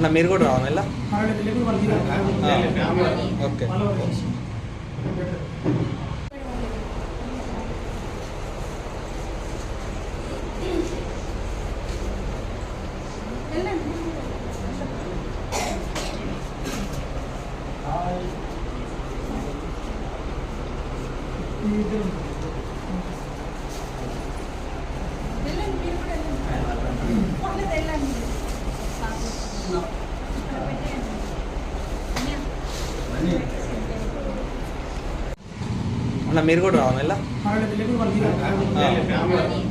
అన్న మీరు కూడా రావాలి ఇలా ఓకే. అన్న మీరు కూడా రావాలి ఇలా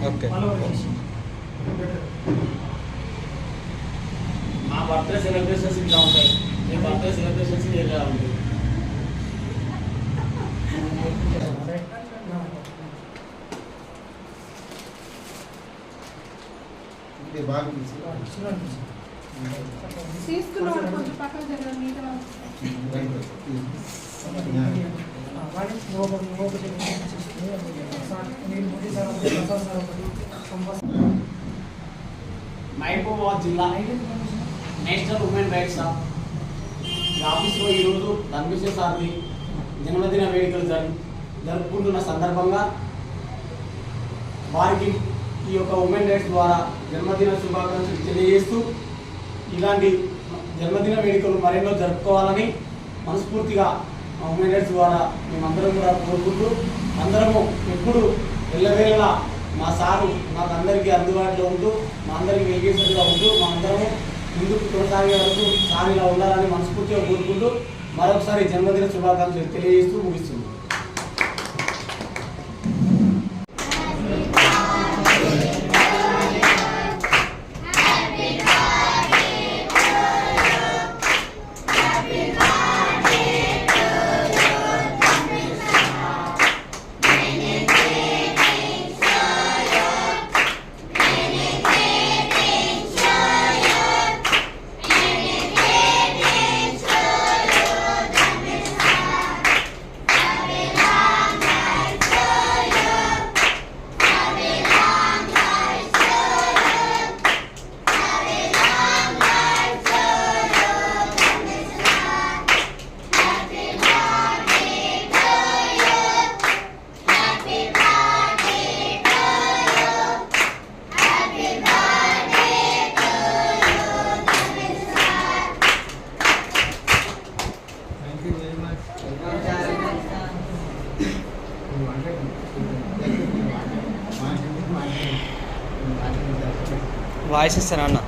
ఓకే. మా బర్త్డే సెలబ్రేషన్స్ ఇలా ఉంటాయి. మీ బర్త్డే సెలబ్రేషన్స్ ఇలా ఉంటాయి. మహబూబాబాద్ జిల్లా నేషనల్ ఉమెన్ రైట్స్ ఆఫీస్లో ఈరోజు ధన్విషే సార్ని జన్మదిన వేడుకలు జరుపుకుంటున్న సందర్భంగా వారికి ఈ యొక్క ఉమెన్ రైట్స్ ద్వారా జన్మదిన శుభాకాంక్షలు తెలియజేస్తూ ఇలాంటి జన్మదిన వేడుకలు మరెన్నో జరుపుకోవాలని మనస్ఫూర్తిగా ఉమెన్ రైట్స్ ద్వారా మేమందరం కూడా కోరుకుంటూ అందరము ఎప్పుడు వెళ్ళవేళలా మా సారు మాకు అందరికీ అందుబాటులో ఉంటూ మా అందరికీ వెలిగేసేట్టుగా ఉంటూ మా అందరము ముందుకు కొనసాగే వరకు సార్ ఇలా ఉండాలని మనస్ఫూర్తిగా కోరుకుంటూ మరొకసారి జన్మదిన శుభాకాంక్షలు తెలియజేస్తూ ముగిస్తున్నాం. వాయిస్ ఇస్తాను అన్న.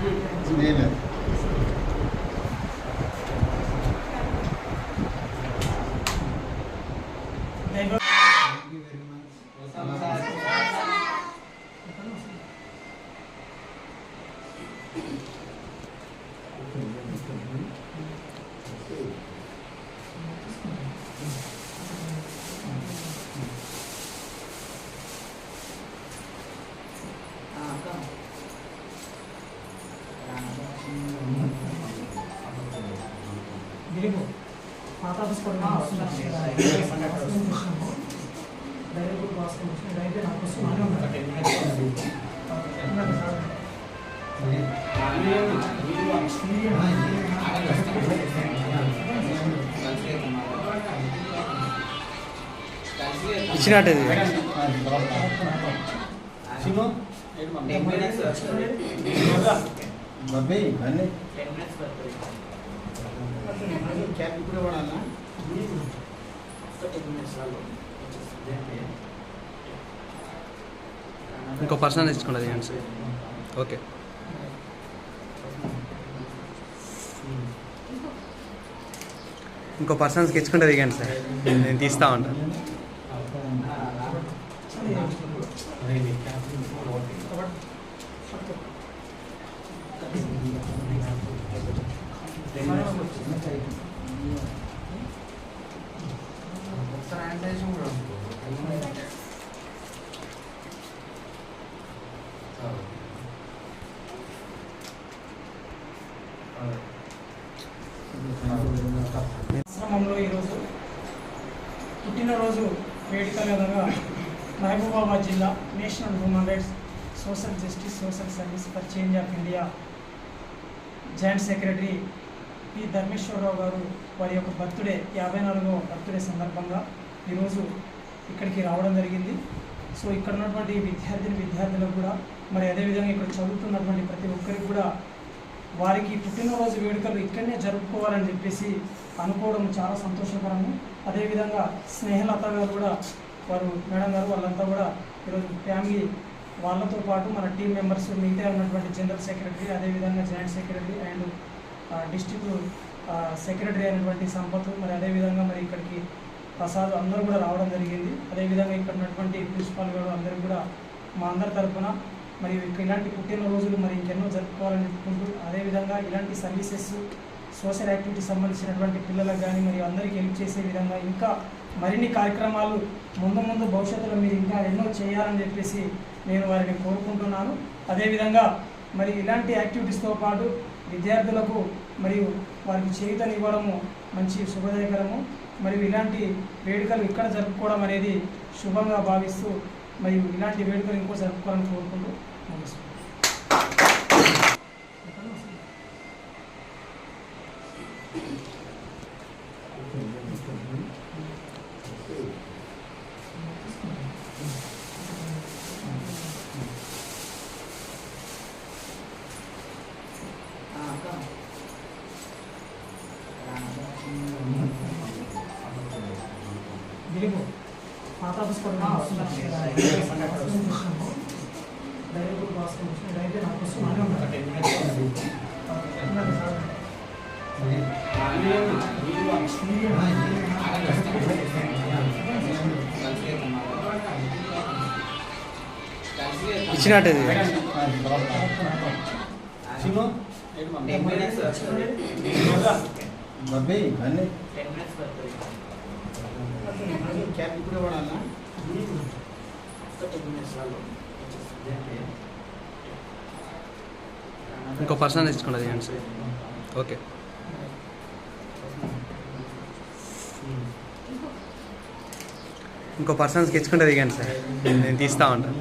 ఇచ్చినట్టు ఇంకో పర్సనల్ తెచ్చుకున్నది సార్. ఓకే. ఇంకో పర్సన్స్ తెచ్చుకుంటే దిగండి సార్, నేను తీస్తా ఉంటాను. ఆశ్రమంలో ఈరోజు పుట్టినరోజు వేడుకలుగా మహబూబాబాద్ జిల్లా national human rights social justice social service for change of India joint secretary P Dharmeshwararao garu వారి యొక్క బర్త్డే 54వ బర్త్డే సందర్భంగా ఈరోజు ఇక్కడికి రావడం జరిగింది. సో ఇక్కడ ఉన్నటువంటి విద్యార్థులకు కూడా మరి అదేవిధంగా ఇక్కడ చదువుతున్నటువంటి ప్రతి ఒక్కరికి కూడా వారికి పుట్టినరోజు వేడుకలు ఇక్కడనే జరుపుకోవాలని చెప్పేసి అనుకోవడం చాలా సంతోషకరము. అదేవిధంగా స్నేహలత గారు కూడా వారు మేడం గారు వాళ్ళంతా కూడా ఈరోజు ఫ్యామిలీ వాళ్ళతో పాటు మన టీం మెంబర్స్ మిగతా ఉన్నటువంటి జనరల్ సెక్రటరీ అదేవిధంగా joint secretary and district secretary అయినటువంటి సంపత్ మరి అదేవిధంగా మరి ఇక్కడికి ప్రసాద్ అందరూ కూడా రావడం జరిగింది. అదేవిధంగా ఇక్కడ ఉన్నటువంటి ప్రిన్సిపాల్ గారు అందరూ కూడా మా అందరి తరఫున మరి ఇలాంటి పుట్టినరోజులు మరి ఇంకెన్నో జరుపుకోవాలని చెప్పుకుంటూ అదేవిధంగా ఇలాంటి సర్వీసెస్ సోషల్ యాక్టివిటీస్ సంబంధించినటువంటి పిల్లలకు కానీ మరి అందరికీ హెల్ప్ చేసే విధంగా ఇంకా మరిన్ని కార్యక్రమాలు ముందు భవిష్యత్తులో మీరు ఇంకా ఎన్నో చేయాలని చెప్పేసి నేను వారిని కోరుకుంటున్నాను. అదేవిధంగా మరి ఇలాంటి యాక్టివిటీస్తో పాటు విద్యార్థులకు మరియు వారికి చేయూతనివ్వడము మంచి శుభదాయకరము. మరియు ఇలాంటి వేడుకలు ఇక్కడ జరుపుకోవడం అనేది శుభంగా భావిస్తూ మరియు ఇలాంటి వేడుకలు ఇంకో జరుపుకోవాలని కోరుకుంటూ ముగిస్తున్నాను. దిలీపు పాత పుస్తకం డైరెక్ట్ భాస్కర్ డైరెక్ట్ నాకు ఇచ్చినట్టు ఇంకో పర్సన్ తెచ్చుకున్నది సార్. ఓకే ఇంకో పర్సన్స్ తెచ్చుకుంటే దిగండి సార్, నేను తీస్తూ ఉంటాను.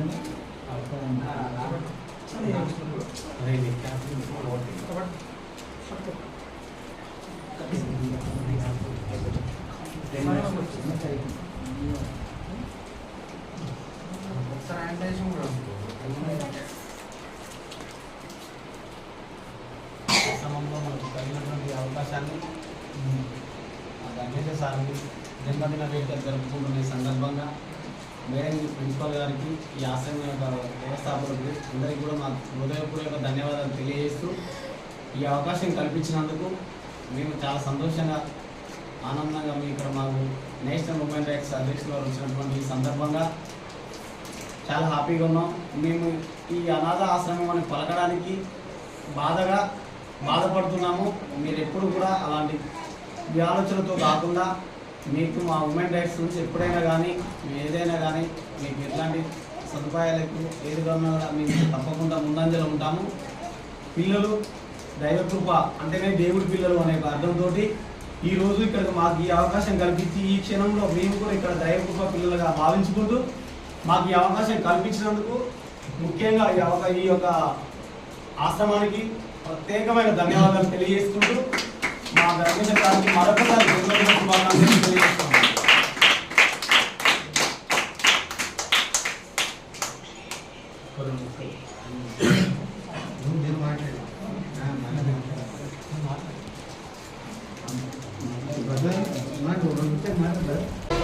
క్రమంలో మనకు కలిగినటువంటి అవకాశాన్ని ధన్యత సార్ని జన్మదిన వేడుకలు జరుపుకుంటున్న ఈ సందర్భంగా మేడం ప్రిన్సిపల్ గారికి ఈ ఆశ్రమం యొక్క వ్యవస్థాపకులకు అందరికీ కూడా మా హృదయపూర్వక ధన్యవాదాలు తెలియజేస్తూ ఈ అవకాశం కల్పించినందుకు మేము చాలా సంతోషంగా ఆనందంగా మీ ఇక్కడ మాకు నేషనల్ ఉమెన్ రైట్స్ అధ్యక్షులు గారు వచ్చినటువంటి ఈ సందర్భంగా చాలా హ్యాపీగా ఉన్నాం. మేము ఈ అనాథ ఆశ్రమం అని పలకడానికి బాధపడుతున్నాము. మీరు ఎప్పుడు కూడా అలాంటి ఆలోచనతో కాకుండా మీకు మా ఉమెన్ రైట్స్ నుంచి ఎప్పుడైనా కానీ ఏదైనా కానీ మీకు ఎట్లాంటి సదుపాయాలకు ఏదిగా ఉన్నా కూడా మేము తప్పకుండా ముందంజలో ఉంటాము. పిల్లలు దైవకృప అంటేనే దేవుడి పిల్లలు అనే అర్థంతో ఈరోజు ఇక్కడ మాకు ఈ అవకాశం కల్పించి ఈ క్షణంలో మేము కూడా ఇక్కడ దైవకృప పిల్లలుగా భావించుకుంటూ మాకు ఈ అవకాశం కల్పించినందుకు ముఖ్యంగా ఈ యొక్క ఆశ్రమానికి ప్రత్యేకమైన ధన్యవాదాలు తెలియజేసుకుంటూ మా ధర్మేశ్వరానికి మరొకసారి శుభాకాంక్షలు తెలియజేస్తాము.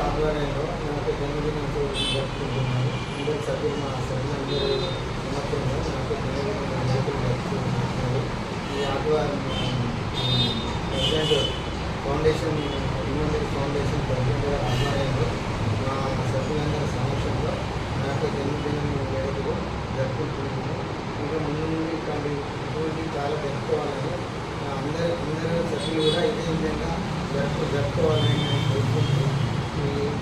ఆధ్వర్యంలో నాకు జన్మదినం జరుపుకుంటున్నాను. అందరూ సభ్యులు మా సభ్యులందరూ సమక్షంలో నాకు జన్మదినం జరుపుకుంటున్నారు. ఈ president foundation human foundation president గారి ఆధ్వర్యంలో మా సభ్యులందరి సమక్షంలో నాకు జన్మదినం వేడుకలు జరుపుకుంటున్నాను. ఇంకా ముందు ఇట్లాంటి చాలా జరుపుకోవాలని అందరూ సభ్యులు కూడా ఇదే విధంగా జరుపుకోవాలని నేను కోరుకుంటున్నాను.